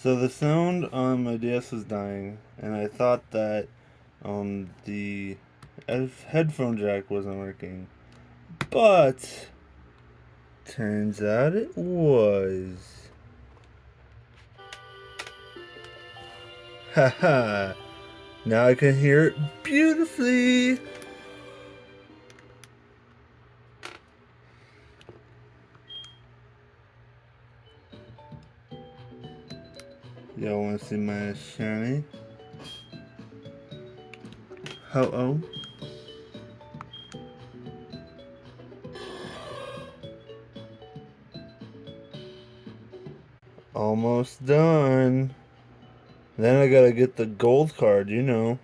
So the sound on my DS was dying, and I thought that the headphone jack wasn't working, but turns out it was. Haha! Now I can hear it beautifully. Y'all want to see my shiny? Hello. Almost done. Then I gotta get the gold card, you know.